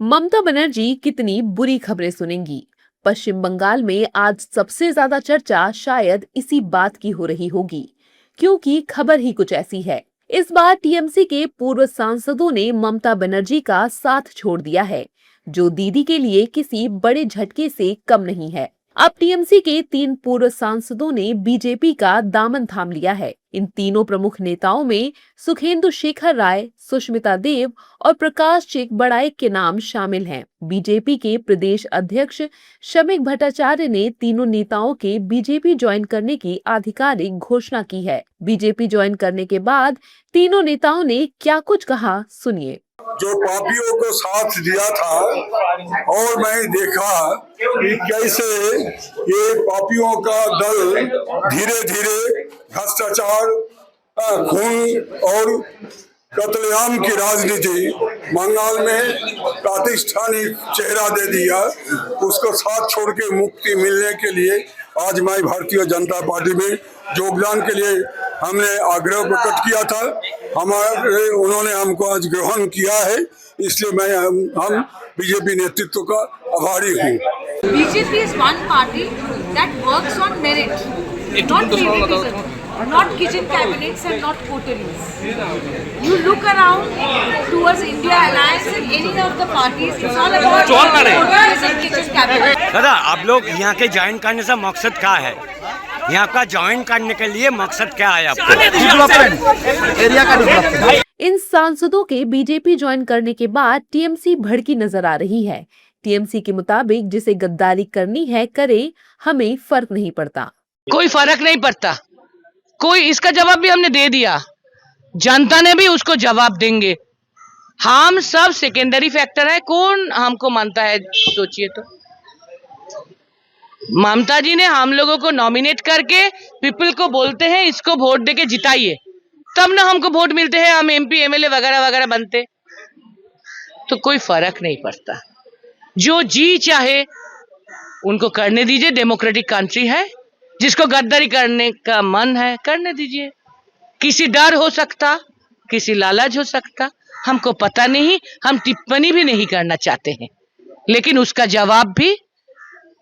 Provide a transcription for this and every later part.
ममता बनर्जी कितनी बुरी खबरें सुनेंगी। पश्चिम बंगाल में आज सबसे ज्यादा चर्चा शायद इसी बात की हो रही होगी, क्योंकि खबर ही कुछ ऐसी है। इस बार टीएमसी के पूर्व सांसदों ने ममता बनर्जी का साथ छोड़ दिया है, जो दीदी के लिए किसी बड़े झटके से कम नहीं है। अब टीएमसी के 3 पूर्व सांसदों ने बीजेपी का दामन थाम लिया है। इन तीनों प्रमुख नेताओं में सुखेंदु शेखर राय, सुष्मिता देव और प्रकाश चिकबड़ाई के नाम शामिल हैं। बीजेपी के प्रदेश अध्यक्ष शमीक भट्टाचार्य ने तीनों नेताओं के बीजेपी ज्वाइन करने की आधिकारिक घोषणा की है। बीजेपी ज्वाइन करने के बाद तीनों नेताओं ने क्या कुछ कहा, सुनिए। जो पापियों को साथ दिया था और मैं देखा कि कैसे ये पापियों का दल धीरे धीरे भ्रष्टाचार, खून और कत्लेआम की राजनीति बंगाल में प्रातिष्ठानिक चेहरा दे दिया। उसको साथ छोड़ के मुक्ति मिलने के लिए आज मैं भारतीय जनता पार्टी में योगदान के लिए हमने आग्रह प्रकट किया था। उन्होंने हमको आज ग्रहण किया है, इसलिए मैं हम बीजेपी नेतृत्व का आभारी हूँ। BJP is one party that works on merit, not favoritism, not kitchen cabinets and not coteries. You look around towards India Alliance and any of the parties, it's all about coteries and kitchen cabinets. दादा, आप लोग यहाँ के join करने से मकसद क्या है? यहाँ का ज्वाइन करने के लिए मकसद क्या है आपको? इन सांसदों के बीजेपी ज्वाइन करने के बाद टीएमसी भड़की नजर आ रही है। टीएमसी के मुताबिक जिसे गद्दारी करनी है करे, हमें फर्क नहीं पड़ता। कोई फर्क नहीं पड़ता। कोई इसका जवाब भी हमने दे दिया, जनता ने भी उसको जवाब देंगे। हम सब सेकेंडरी फैक्टर है, कौन हमको मानता है सोचिए तो। ममता जी ने हम लोगों को नॉमिनेट करके पीपल को बोलते हैं इसको वोट देके जिताइए, तब ना हमको वोट मिलते हैं, हम एमपी एमएलए वगैरह वगैरह बनते। तो कोई फर्क नहीं पड़ता, जो जी चाहे उनको करने दीजिए। डेमोक्रेटिक कंट्री है, जिसको गद्दारी करने का मन है करने दीजिए। किसी डर हो सकता, किसी लालच हो सकता, हमको पता नहीं, हम टिप्पणी भी नहीं करना चाहते हैं, लेकिन उसका जवाब भी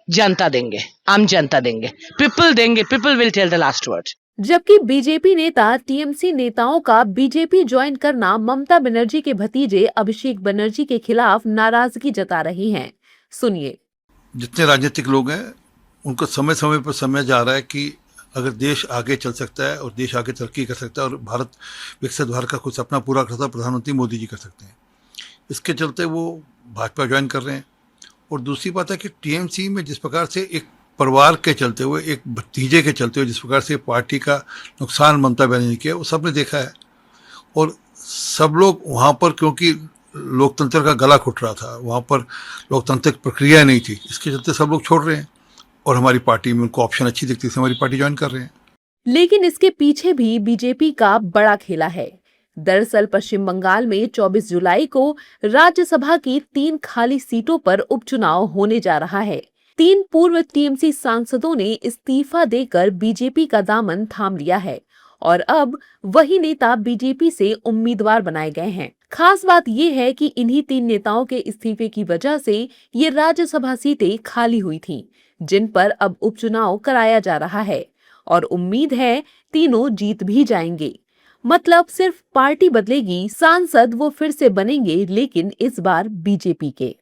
जनता देंगे, आम जनता देंगे, पीपल देंगे। People will tell the last word. जबकि बीजेपी नेता टीएमसी नेताओं का बीजेपी ज्वाइन करना ममता बनर्जी के भतीजे अभिषेक बनर्जी के खिलाफ नाराजगी जता रहे हैं, सुनिए। जितने राजनीतिक लोग हैं उनको समय समय पर समझ जा रहा है कि अगर देश आगे चल सकता है और देश आगे तरक्की कर सकता है और भारत विकसित भारत का कुछ सपना पूरा करता है, प्रधानमंत्री मोदी जी कर सकते हैं। इसके चलते वो भाजपा ज्वाइन कर रहे हैं। और दूसरी बात है कि टीएमसी में जिस प्रकार से एक परिवार के चलते हुए, एक भतीजे के चलते हुए जिस प्रकार से पार्टी का नुकसान ममता बनर्जी ने किया, वो सबने देखा है। और सब लोग वहाँ पर, क्योंकि लोकतंत्र का गला घुट रहा था, वहाँ पर लोकतांत्रिक प्रक्रिया नहीं थी, इसके चलते सब लोग छोड़ रहे हैं और हमारी पार्टी में उनको ऑप्शन अच्छी दिखती है, हमारी पार्टी ज्वाइन कर रहे हैं। लेकिन इसके पीछे भी बीजेपी का बड़ा खेला है। दरअसल पश्चिम बंगाल में 24 जुलाई को राज्यसभा की 3 खाली सीटों पर उपचुनाव होने जा रहा है। 3 पूर्व टीएमसी सांसदों ने इस्तीफा देकर बीजेपी का दामन थाम लिया है और अब वही नेता बीजेपी से उम्मीदवार बनाए गए हैं। खास बात यह है कि इन्हीं 3 नेताओं के इस्तीफे की वजह से ये राज्यसभा सीटें खाली हुई थीं, जिन पर अब उपचुनाव कराया जा रहा है और उम्मीद है तीनों जीत भी जाएंगे। मतलब सिर्फ पार्टी बदलेगी, सांसद वो फिर से बनेंगे, लेकिन इस बार बीजेपी के।